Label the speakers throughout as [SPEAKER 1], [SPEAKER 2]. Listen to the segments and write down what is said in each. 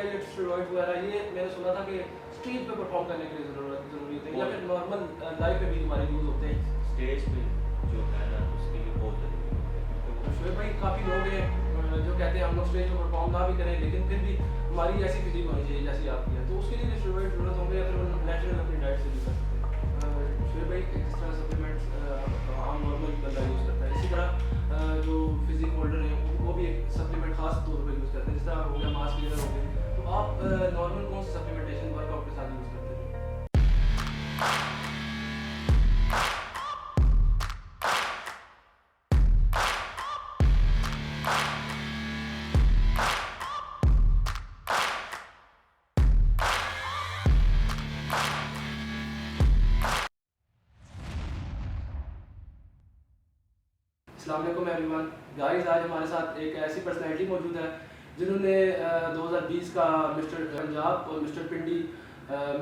[SPEAKER 1] है ये स्टेरॉइड वगैरह, ये मैंने सुना था कि स्टेज पे परफॉर्म करने के लिए ज़रूरी होते हैं या फिर नॉर्मल लाइफ में भी हमारे यूज़ होते हैं?
[SPEAKER 2] स्टेज पे जो है ना उसके लिए बहुत ज़रूरी होता है क्योंकि
[SPEAKER 1] तो शोएब भाई, काफ़ी लोग हैं जो कहते हैं हम लोग स्टेज पे परफॉर्म ना भी करें लेकिन फिर भी हमारी ऐसी फिजिक होनी चाहिए जैसी आपकी है, तो उसके लिए भी स्टेरॉइड ज़रूरत होंगे या फिर वो नेचुरल अपनी डाइट से भी कर सकते हैं? शोएब भाई, जिस तरह सप्लीमेंट्स आम नॉर्मल बंदा यूज़ करता है, इसी तरह जो फिजिक होल्डर हैं वो भी एक सप्लीमेंट खास तौर पर यूज़ करते हैं, जिस तरह हो गया मास गेनर हो गए, तो आप नॉर्मल कौन सी सप्लीमेंटेशन वर्कआउट के साथ यूज़ करते हैं? अस्सलाम वालेकुम एवरीवन गाइस, आज हमारे साथ एक ऐसी पर्सनैलिटी मौजूद है जिन्होंने 2020 का मिस्टर पंजाब और मिस्टर पिंडी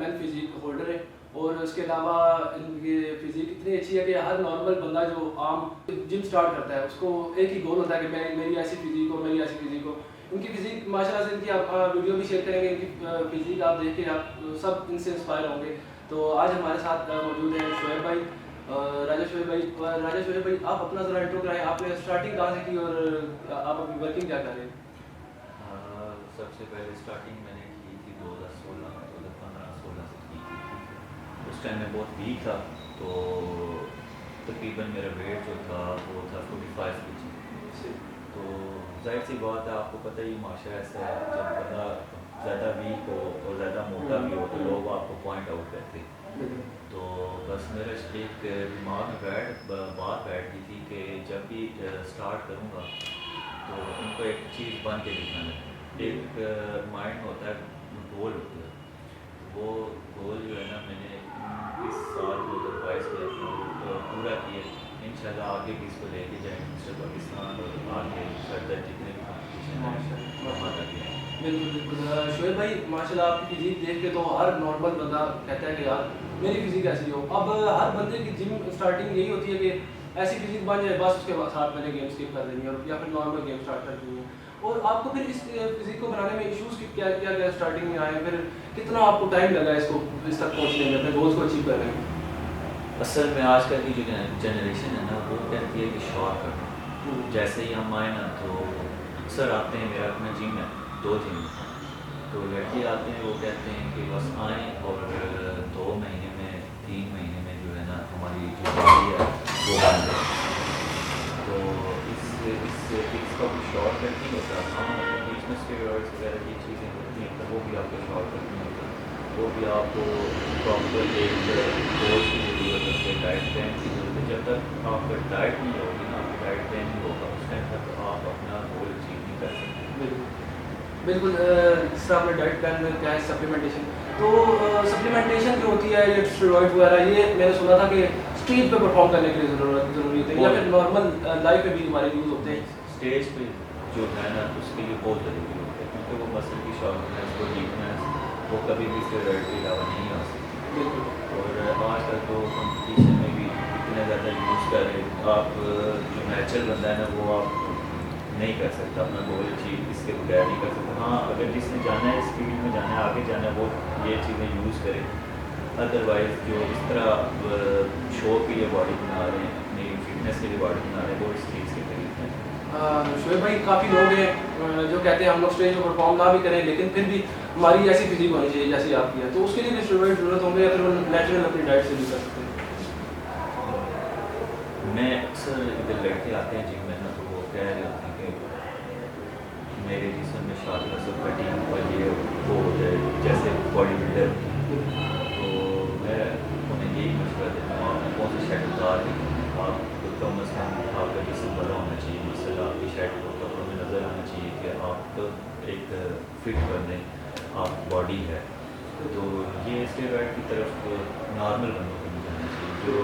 [SPEAKER 1] मैन फिजिक होल्डर है, और उसके अलावा इनकी फिजिक इतनी अच्छी है कि हर नॉर्मल बंदा जो आम जिम स्टार्ट करता है उसको एक ही गोल होता है कि मैं मेरी ऐसी फिजिक हो, मेरी ऐसी फिजिक हो। इनकी फिजिक माशाल्लाह से, इनकी आप वीडियो भी शेयर करेंगे, इनकी फिजिक आप देख के आप सब इनसे इंस्पायर होंगे। तो आज हमारे साथ मौजूद है शोएब भाई, राजेश भाई, आप अपना ज़रा इंट्रो कराएं, आपने स्टार्टिंग कहाँ से की और आप अभी वर्किंग क्या कर रहे हैं?
[SPEAKER 2] सबसे पहले स्टार्टिंग मैंने की थी 2015-16 से की थी। उस टाइम मैं बहुत वीक था, तो तकरीबन मेरा वेट जो था वो था 45 केजी। तो जाहिर सी बात है, आपको पता ही माशा ऐसा है, जब बंदा ज़्यादा वीक हो और ज़्यादा मोटा भी हो तो लोग आपको पॉइंट आउट करते हैं। तो बस मेरे एक दिमाग में बात बैठ गई थी कि जब भी स्टार्ट करूँगा तो उनको एक चीज़ बन के दिखाना है। एक माइंड में होता है, गोल होता है, वो गोल जो है ना मैंने इस साल 2022 में अपना पूरा किया। इंशाल्लाह आगे भी इसको लेके जाएंगे मिस्टर पाकिस्तान और आगे फर्दर जितने भी कॉम्पिटिशन हैं वहाँ तक जाएंगे।
[SPEAKER 1] बिल्कुल बिल्कुल। शोएब भाई, माशाल्लाह आपकी फिजिक देख के तो हर नॉर्मल बंदा कहता है कि यार मेरी फिजिक ऐसी हो। अब हर बंदे की जिम स्टार्टिंग यही होती है कि ऐसी फिजिक बन जाए, बस उसके बाद साथ मैंने गेम स्किप कर देनी है या फिर नॉर्मल गेम स्टार्ट कर देनी है। और आपको फिर इस फिजिक को बनाने में इश्यूज़ क्या क्या क्या स्टार्टिंग में आए, फिर कितना आपको टाइम लगा इसको इस तक पहुँचने में, अपने गोल्स को अचीव करने में?
[SPEAKER 2] असल में आजकल की जो जनरेशन है ना वो कहती है कि शॉर्ट करना। जैसे ही हम आए ना तो अक्सर आते हैं, मेरा अपना जिम है, 2 जिम है, तो लड़के आते हैं वो कहते हैं कि बस आएँ और 2 महीने में 3 महीने में जो है ना हमारी जो बॉडी है वो बन जाए। तो इसका कोई शॉर्ट कट नहीं होता। हाँ, बीच में स्टेरॉइड्स वगैरह की चीज़ें होती हैं तो वो भी आपको शॉर्ट कट नहीं होता। वो भी आपको प्रॉपर एक कोच की ज़रूरत होती है, डाइट प्लान की ज़रूरत है। जब तक आपका डाइट नहीं होगी ना, आपका डाइट प्लान नहीं होगा, उस टाइम तक आप अपना गोल अचीव नहीं कर सकते।
[SPEAKER 1] बिल्कुल। जिस तरह आपने डाइट प्लान में क्या है सप्लीमेंटेशन, तो सप्लीमेंटेशन जो होती है ये स्टेरॉइड वगैरह, ये मैंने सुना था कि स्टेज पे परफॉर्म करने के लिए ज़रूरी होते हैं या फिर नॉर्मल लाइफ में भी हमारे यूज़ होते हैं?
[SPEAKER 2] स्टेज पे जो है ना उसके लिए बहुत ज़रूरी होता है क्योंकि वो मसल की शॉर्टनेस, वो वीकनेस, वो कभी भी स्टेरॉइड के अलावा नहीं आ सकती।
[SPEAKER 1] बिल्कुल।
[SPEAKER 2] और आजकल तो कंपटीशन में भी इतना ज़्यादा यूज़ कर रहे हैं, आप जो नेचुरल बंदा है ना वो आप नहीं कर सकता, अपना गोल अचीव इसके बगैर नहीं कर सकता। हाँ, अगर जिसने जाना है, इस फील्ड में जाना है, आगे जाना है, वो ये चीज़ें यूज़ करे। अदरवाइज़ जो इस तरह शो के लिए बॉडी बना रहे हैं, अपनी फिटनेस के लिए बॉडी बना रहे हैं, वो इस चीज़ के करीब हैं।
[SPEAKER 1] शोएब भाई, काफ़ी लोग हैं जो कहते हैं हम लोग स्टेज पर परफॉर्म ना भी करें लेकिन फिर भी हमारी ऐसी फिजिक होनी चाहिए जैसी आपकी है, तो उसके लिए भी स्टेरॉइड ज़रूरत होंगे या फिर वो नेचुरल अपनी डाइट से भी कर सकते हैं?
[SPEAKER 2] मैं अक्सर इधर लड़के आते हैं जिम में ना, तो वो कह रहे होते हैं कि मेरे जिस्म में शादी सब कटिंग और ये वो हो जाए जैसे बॉडी बिल्डर। तो मैं उन्हें यही मशवरा देता हूँ, आपने कौन सा शेड उतार दें, आपको कम अज़ कम आपका जिस्म बड़ा होना चाहिए, मसल आपकी शेड को कपड़ों में नज़र आना चाहिए कि आप तो एक फिट कर दें आप बॉडी है। तो ये स्टेरॉइड की तरफ नॉर्मल बंदों को नहीं जाना चाहिए, जो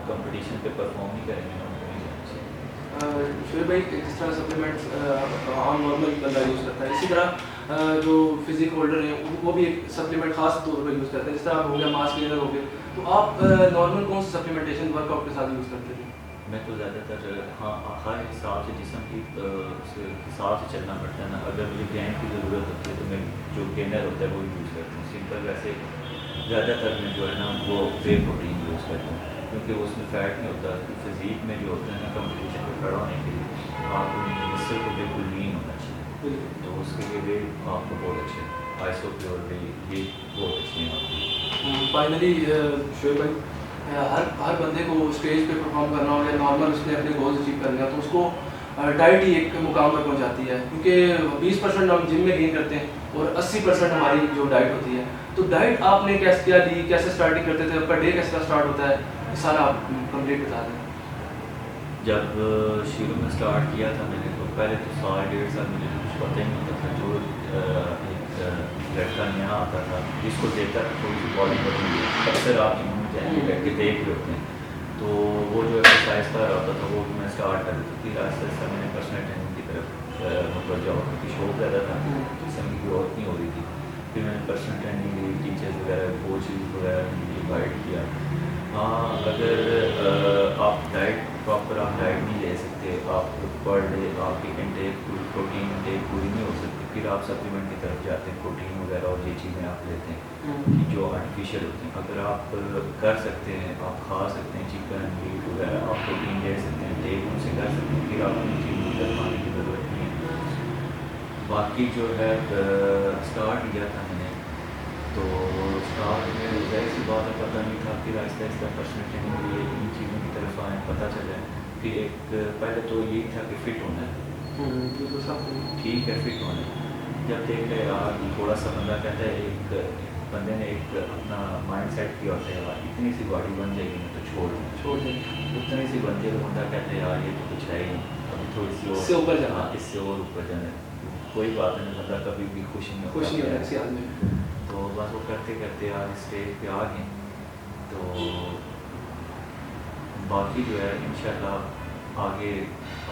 [SPEAKER 2] कंपटीशन पे परफॉर्म नहीं करेंगे ना उनको नहीं जाना चाहिए।
[SPEAKER 1] शोएब भाई, जिस तरह सप्लीमेंट्स आम नॉर्मल बंदा यूज़ करता है, इसी तरह जो फिजिक होल्डर हैं वो भी एक सप्लीमेंट खास तौर पर यूज़ करते हैं, जिस तरह हो गया मास गेनर हो गया, तो आप नॉर्मल कौन सा सप्लीमेंटेशन वर्कआउट के साथ यूज़ करते हैं?
[SPEAKER 2] मैं तो ज़्यादातर हाँ हर हिसाब से जिस्म की हिसाब से चलना पड़ता है ना। अगर मुझे गेन की ज़रूरत होती है तो मैं जो गेनर होता है वो यूज़ करता हूँ। सिंपल वैसे ज़्यादातर मैं जो है ना वो वे प्रोटीन यूज़ करता हूँ, क्योंकि उसमें फ़ैट नहीं होता। फिज़ीक में जो होता है ना कंपटीशन में खड़ा होने के लिए आपको मसल को बिल्कुल लीन होना चाहिए, तो उसके लिए वे आपको बहुत अच्छे आइसो प्योर वे ये बहुत अच्छी हैं आपकी।
[SPEAKER 1] फाइनली शोएब भाई, हर बंदे को स्टेज पे परफॉर्म करना हो या नॉर्मल उसने अपने गोल्स अचीव करने हो तो उसको डाइट ही एक मुकाम पर पहुंचाती है, क्योंकि 20% हम जिम में गेन करते हैं और 80% हमारी जो डाइट होती है। तो डाइट आपने कैसे क्या दी, कैसे स्टार्टिंग करते थे, आपका डे कैसे स्टार्ट होता है, ये सारा आप कंप्लीट बता दें।
[SPEAKER 2] जब शुरू में स्टार्ट किया था मैंने तो पहले तो साल 1.5 साल मुझे कुछ पता ही नहीं होता था। जो एक लड़का नया आता था जिसको देखता था थोड़ी सी बॉडी बनी, अक्सर आप जिम में जाएंगे बैठ के देख रहे होते हैं, तो वो जो एक्सरसाइज कर रहा होता था वो मैं स्टार्ट कर देती थी। आहिस्ता आहिस्ता मैंने पर्सनल ट्रेनिंग की तरफ मुतवज्जा हो, क्योंकि शौक ज़्यादा था, जिससे मेरी ग्रोथ नहीं हो रही थी। फिर मैंने पर्सनल ट्रेनिंग ली, टीचर्स वगैरह कोचेज वगैरह गाइड किया। हाँ, अगर आप डाइट प्रॉपर आप डाइट नहीं ले सकते, आप पर डे आपकी इंटेक प्रोटीन इंटेक पूरी नहीं हो सकती, फिर आप सप्लीमेंट की तरफ जाते हैं, प्रोटीन वगैरह और ये चीज़ें आप लेते हैं कि जो आर्टिफिशियल होती हैं। अगर आप कर सकते हैं, आप खा सकते हैं चिकन मीट वगैरह, आप प्रोटीन ले सकते हैं, टेक उनसे कर सकते हैं, फिर आपको इन चीज़ों की तरफ आने की ज़रूरत नहीं है। बाकी जो है स्टार्ट किया था मैंने, तो स्टार्ट में ज़ाहिर सी बात है पता नहीं था, फिर आहिस्ता आहिस्ता पर्सनल ट्रेनिंग लिए इन चीज़ों की तरफ आए, पता चला। फिर एक पहले तो यही था कि फ़िट होना है,
[SPEAKER 1] तो सब
[SPEAKER 2] ठीक है फ़िट होना है। जब देख रहे यार थोड़ा सा बंदा कहता है, एक बंदे ने एक अपना माइंड सेट किया होता है यार इतनी सी बॉडी बन जाएगी ना तो छोड़ दें, उतनी सी बनती है तो बंदा कहता है यार ये तो कुछ है ही नहीं, अभी थोड़ी सी
[SPEAKER 1] इससे ऊपर जाना।
[SPEAKER 2] हाँ इससे और ऊपर जाना है। कोई बात नहीं, बंदा कभी भी खुश नहीं
[SPEAKER 1] खुश नहीं होता
[SPEAKER 2] होता।
[SPEAKER 1] किसी आदमी।
[SPEAKER 2] तो बस वो करते करते यार स्टेज पे आ गए, तो बाकी जो है इंशाल्लाह आगे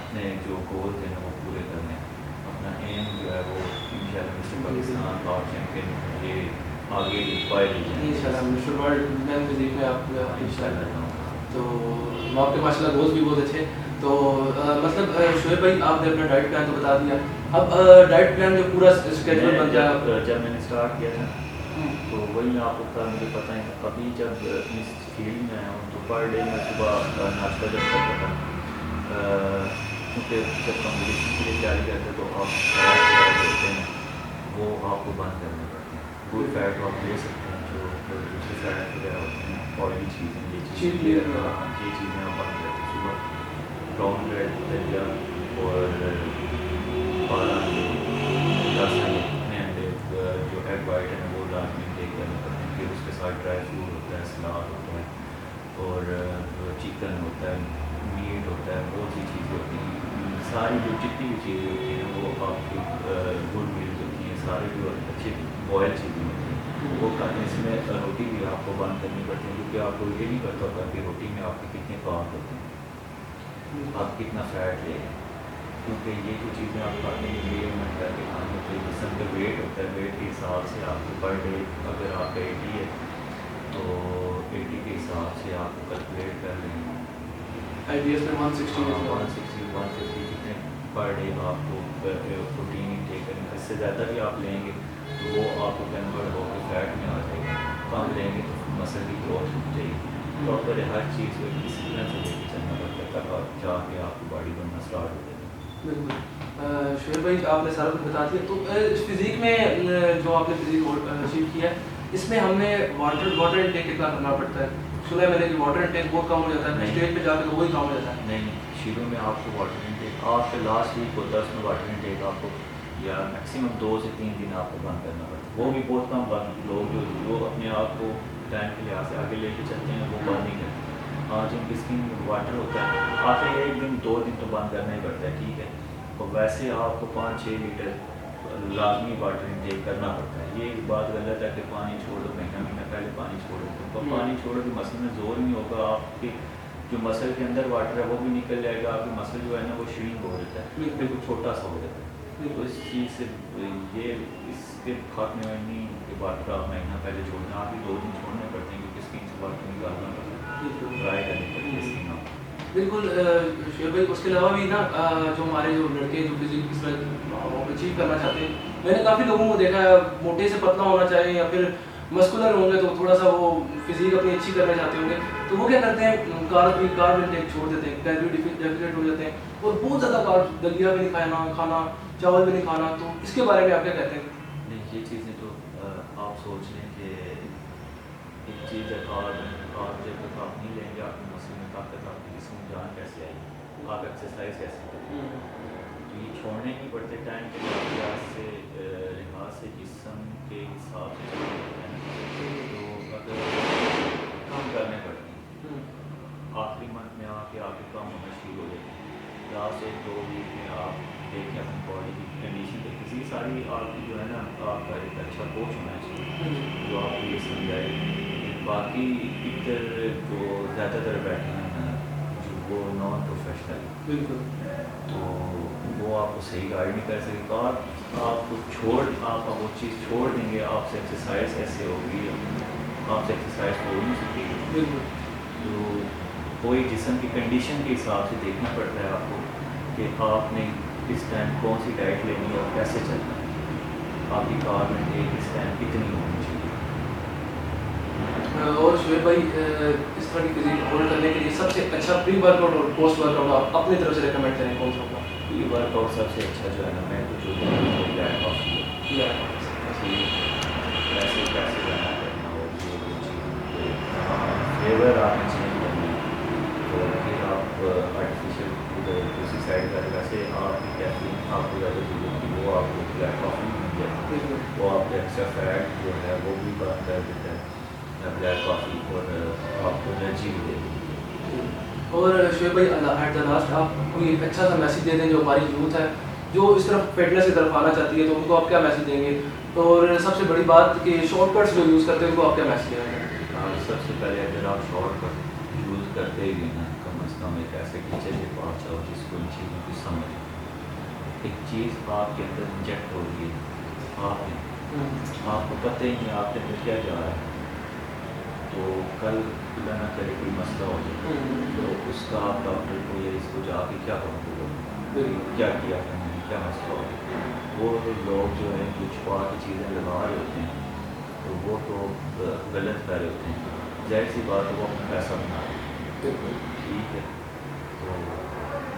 [SPEAKER 2] अपने जो गोल थे ना वो पूरे करने, अपना एम जो है वो इंशाल्लाह मिस्टर पाकिस्तान और चैम्पियन ये आगे पाए
[SPEAKER 1] इंशाल्लाह मिस्टर वर्ल्ड मैन फिजिक में आप
[SPEAKER 2] इंशाल्लाह
[SPEAKER 1] इंशाल्लाह।
[SPEAKER 2] जाऊँगा।
[SPEAKER 1] तो आपके माशाल्लाह गोल्स भी बहुत अच्छे। तो मतलब शोएब भाई आपने अपना डाइट प्लान तो बता दिया, अब डाइट प्लान जो पूरा स्केड्यूल बन गया।
[SPEAKER 2] जब मैंने स्टार्ट किया था तो वही मैं आपको था मुझे पता नहीं था। अभी जब इस फील्ड में आया हूँ तो पर डे मैं सुबह नाश्ता जब करता था, क्योंकि जब कॉम्पिटिशन के लिए तैयारी करते हैं तो आप फैट होते हैं वो आपको बंद करने पड़ते हैं। गुड फैट आप ले सकते हैं, जो दूसरे फैट वगैरह होते हैं ऑयली चीज़ें ये चीज़ें आप बंद करते हैं। सुबह ब्राउन ब्रेड दलिया और 12 अंडे जो एग वाइट है वो लाजमी टेक करने पड़ते हैं। फिर उसके साथ ड्राई फ्रूट होता है, सलाद होता है और चिकन होता है, मीट होता है, बहुत सी चीज़ें होती हैं। सारी जो जितनी भी चीज़ें होती हैं वो आपकी गुड मील्स होती हैं, सारी जो अच्छी बॉयल चीज़ें होती हैं वो खाने। इसमें रोटी भी आपको बंद करनी पड़ती है, क्योंकि आपको ये नहीं पता होता कि रोटी में आपके कितने कार्ब होते हैं, आप कितना फैट ले, क्योंकि ये जो चीज़ें आप खाते हैं ये मैं करके खाने के जिसम का वेट होता है, वेट के हिसाब से आपको पर डे अगर आपका 80 है तो 80 के हिसाब से आपको कैलकुलेट कर लेंगे
[SPEAKER 1] आईबीएस में 160 है।
[SPEAKER 2] 160 150 कितने पर डे आपको प्रोटीन इंटेक करेंगे। इससे ज़्यादा भी आप लेंगे तो वो आपको कन्वर्ट होकर फैट में आ जाएगा, कम लेंगे तो मसल की ग्रोथ हो जाएगी। प्रॉपर हर चीज़ को डिसिप्लिन से लेके चलना पड़ता है, तब आप जाके आपकी बॉडी बनना स्टार्ट हो जाएगी।
[SPEAKER 1] बिल्कुल शोएब भाई आपने सारा कुछ बता दिया। तो फिजिक में जो आपने फिजिक अचीव किया है इसमें हमने वाटर इंटेक कितना करना पड़ता है? सुना है मैंने कि वाटर इंटेक बहुत कम हो जाता है,
[SPEAKER 2] नहीं।
[SPEAKER 1] स्टेज पे जाकर तो वही कम हो जाता है।
[SPEAKER 2] नहीं, शुरू में आपको वाटर इंटेक आपके लास्ट वीक होता है, उसमें वाटर इंटेक आपको या मैक्सिमम 2 से 3 दिन आपको बंद करना पड़ता है। वो भी बहुत कम बंद, लोग जो अपने आप को टाइम के लिहाज से आगे लेके चलते हैं वो बंद नहीं करते। हाँ, जिनकी स्किन वाटर होता है आखिर 1 दिन 2 दिन तो बंद करना ही पड़ता है, ठीक है। और वैसे आपको 5-6 लीटर लाजमी वाटर इंटेक करना पड़ता है। ये बात गलत है कि पानी छोड़ दो, महीना पहले पानी छोड़ दो, तो पानी छोड़ो कि मसल में जोर नहीं होगा, आपके जो मसल के अंदर वाटर है वो भी निकल जाएगा, आपकी मसल जो है ना वो श्रिंक हो जाता है, बिल्कुल छोटा सा हो जाता है। तो इस चीज़ से ये इसके खात्मे में नहीं कि वाटर आप महीना पहले छोड़ना, आप भी 2 दिन छोड़ने पड़ते हैं क्योंकि स्किन से वाटर निकालना पड़ता है, ड्राई करनी पड़ती है स्किन आप।
[SPEAKER 1] बिल्कुल शेर भाई, उसके अलावा भी ना जो हमारे जो लड़के जो फिजिक इस वक्त अचीव करना चाहते हैं, मैंने काफ़ी लोगों को देखा है, मोटे से पतला होना चाहिए या फिर मस्कुलर होंगे तो थोड़ा सा वो फिजिक अपनी अच्छी करना चाहते होंगे, तो वो क्या करते हैं, कार्ब इंटेक छोड़ देते हैं, कैलोरी डेफिसिट हो जाते हैं और बहुत ज़्यादा कार्ब, दलिया भी नहीं खाना, चावल भी नहीं खाना। तो इसके बारे में आप क्या कहते हैं?
[SPEAKER 2] नहीं, ये चीज़ें तो आप सोच लें कि एक चीज़ है कार्ब जब तक आप नहीं लेंगे आपके मसल में ताकत, आपकी जिस्म में जान कैसे आएगी, आप एक्सरसाइज कैसे करेंगे। तो ये छोड़ने नहीं पड़ते टाइम के लिहाज से जिस्म के हिसाब से चलते हैं, तो अगर कम करने पड़ते हैं आखिरी मंथ में आके आपके कम होना शुरू हो जाते हैं। लास्ट 1-2 वीक में आप देखें अपनी बॉडी की कंडीशन देखिए, इसी सारी आपकी जो है ना, आपका एक अच्छा कोच होना चाहिए जो आपको ये समझाए। बाकी इधर जो ज़्यादातर बैठे हैं जो वो नॉन प्रोफेशनल,
[SPEAKER 1] बिल्कुल।
[SPEAKER 2] तो वो आपको सही गाइड नहीं कर सकेगा। आपको आप वो चीज़ छोड़ देंगे, आपसे एक्सरसाइज कैसे होगी, आपसे एक्सरसाइज हो नहीं सकेगी।
[SPEAKER 1] बिल्कुल।
[SPEAKER 2] तो कोई जिस्म की कंडीशन के हिसाब से देखना पड़ता है आपको कि आपने इस टाइम कौन सी डाइट लेनी है और कैसे चलना है, आपकी कार्ब इंटेक इस टाइम कितनी होनी चाहिए।
[SPEAKER 1] और शुएब भाई, इस तरह की फिजिक होल्ड करने के लिए सबसे अच्छा प्री वर्कआउट और पोस्ट वर्कआउट आप अपनी तरफ से रेकमेंड करें कौन सा होगा?
[SPEAKER 2] ये वर्कआउट सबसे अच्छा जो है ना, मैं तो जो ब्लैक कॉफ़ी ऐसे कैसे रहना करना और जो फ्लेवर आपने चेंज करना है, और फिर आप आर्टिफिशियल दूसरी साइड का वैसे आपकी कैफीन आपको ज़्यादा जरूरत थी वो आपको ब्लैक कॉफ़ी मिल जाए, वो आपका एक्स्ट्रा फैट जो है वो भी बर्न कर देता है ब्लैक कॉफ़ी, और आपको एनर्जी भी देती है।
[SPEAKER 1] और शुएब भाई, एट द लास्ट आप कोई एक अच्छा सा मैसेज दे दें जो हमारी यूथ है जो इस तरफ फिटनेस की तरफ आना चाहती है, तो उनको आप क्या मैसेज देंगे? और सबसे बड़ी बात कि शॉर्टकट्स जो यूज़ करते हैं उनको आप क्या मैसेज देंगे?
[SPEAKER 2] सबसे पहले अगर आप शॉर्टकट यूज़ करते ही ना, कम अज़ कम एक ऐसे टीचर के पास जाओ जिसको इन चीज़ों की समझ। एक चीज़ आपके अंदर इंजेक्ट हो रही है, आपको पता ही नहीं आपके अंदर क्या जा रहा है, तो कल खुदा ना करे कोई मसला हो जाए तो उसका आप डॉक्टर को या इसको जाके क्या करोगे, क्या किया तुमने, क्या मसला हो गया। वो लोग जो है जो छुपा की चीज़ें लगा रहे होते हैं तो वो तो गलत कर रहे होते हैं, जाहिर सी बात है वो अपना पैसा बना रहे हैं, ठीक है। तो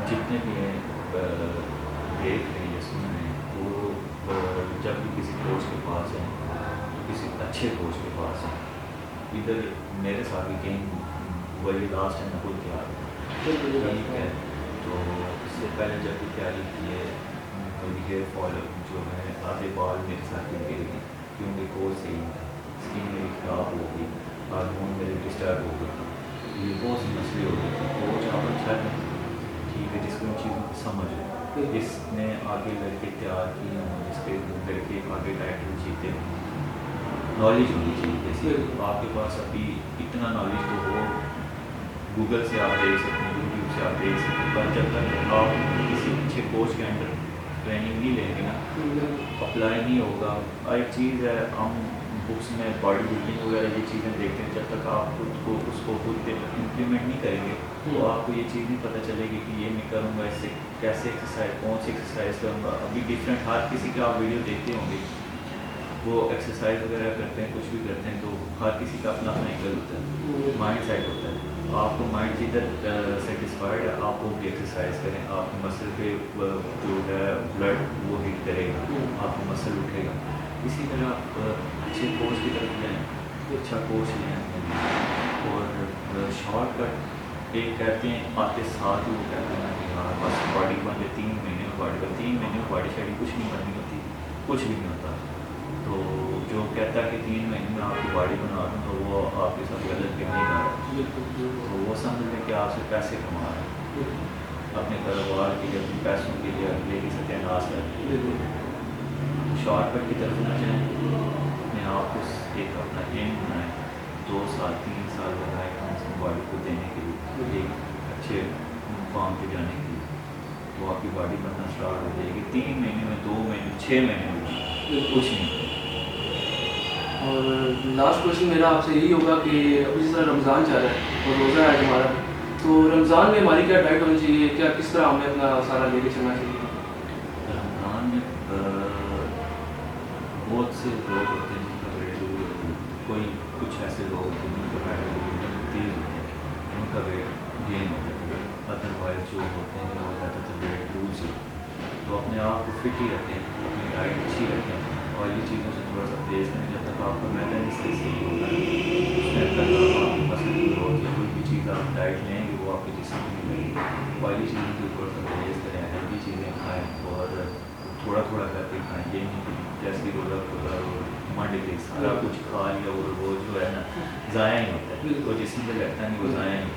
[SPEAKER 2] जितने भी हैं देख रहे हैं या सुन रहे हैं, वो जब भी किसी कोच के पास हैं तो किसी अच्छे कोच के पास हैं। इधर मेरे साथ भी कहीं वही लास्ट टाइम खुद तैयार ठीक है, तो इससे पहले जब भी तैयारी की है मेरी हेयर फॉल जो है आधे बाल मेरे साथ गिर गई क्योंकि कोच सही है, स्किन मेरी खराब हो गई, हार्मोन मेरे डिस्टर्ब हो गए, ये बहुत सी मसले हो गए। कोच आप अच्छा नहीं, ठीक है, जिसको इन चीज़ों की समझ है, इसने आगे लड़के तैयार किए हों, जिसके लड़के आगे टाइटल जीते हों, नॉलेज होनी चाहिए। जैसे आपके पास अभी इतना नॉलेज तो हो, गूगल से आप देख सकते हैं, यूट्यूब से आप देख सकते हैं, पर जब तक आप किसी अच्छे कोच के अंडर ट्रेनिंग नहीं लेंगे ना, अप्लाई नहीं होगा। एक चीज़ है, हम बुक्स में बॉडी बिल्डिंग वगैरह ये चीज़ें देखते हैं, जब तक आप खुद को उसको खुद इम्प्लीमेंट नहीं करेंगे तो आपको ये चीज़ नहीं पता चलेगी कि ये मैं करूँगा, इससे कैसे एक्सरसाइज, कौन सी एक्सरसाइज करूँगा। अभी डिफरेंट हर किसी का आप वीडियो देखते होंगे, वो एक्सरसाइज वगैरह करते हैं, कुछ भी करते हैं, तो हर किसी का अपना अपना एंगल होता है, माइंड सेट होता है। आपको माइंड जिधर सेटिस्फाइड है आप वो भी एक्सरसाइज करें, आपके मसल पे जो है ब्लड वो हिट करेगा, आपका मसल उठेगा। इसी तरह आप अच्छे कोच की तरफ जाएँ, अच्छा कोच लें। और शॉर्टकट एक कहते हैं आपके साथ ही वो कहते हैं कि हाँ बस बॉडी बन गई 3 महीने में, बॉडी में बॉडी शाडी कुछ नहीं बननी होती, कुछ भी नहीं होता। तो जो कहता है कि 3 महीने में आपकी बॉडी बना दूँ तो वो आपके साथ गलत भी नहीं कर रहा, तो वो समझ लें कि आपसे पैसे कमा रहे हैं, अपने कारोबार के लिए, अपने पैसों के लिए अगले की सत्यानाश है। शॉर्टकट की तरफ ना जाएँ, अपने आप को एक अपना एम बनाएं, 2 साल 3 साल लगाए अपनी बॉडी को देने के लिए, एक अच्छे फॉर्म पे जाने के लिए, तो आपकी बॉडी बनना स्टार्ट हो जाएगी। 3 महीने में, 2 महीने, 6 महीने में कुछ नहीं।
[SPEAKER 1] और लास्ट क्वेश्चन मेरा आपसे यही होगा कि अभी जिस तरह रमज़ान चल रहा है और रोज़ा है हमारा, तो रमज़ान में हमारी क्या डाइट होनी चाहिए, क्या किस तरह हमें अपना सारा लेके चलना चाहिए?
[SPEAKER 2] रमज़ान में बहुत से लोग होते हैं जिनका वेट कोई कुछ ऐसे लोग होते हैं जिनका वेट तेज होते हैं, उनका वेट गेन होता है। अदरवाइज जो होते हैं वो ज़्यादातर वेट लूज ही, तो अपने आप को फिट ही रखें, अपनी डाइट अच्छी रखें, ऑयली चीज़ों से थोड़ा सा परहेज़ करें। जब तक आपका मैदा नहीं सही होगा उसमें तक आपकी मसल की ग्रोथ या कोई भी चीज़ आप डाइट लेंगे वो आपके जिस्म में मिलेगी। ऑयली चीज़ों से थोड़ा सा परहेज़ करें, हेल्दी चीज़ें खाएँ और थोड़ा थोड़ा करके खाएँ। ये नहीं कि जैसे रोज़ा खुदा मंडे के सारा कुछ खा लिया और वो जो है ना ज़ाया ही होता है, तो जिसम से लगता नहीं वो ज़ाया ही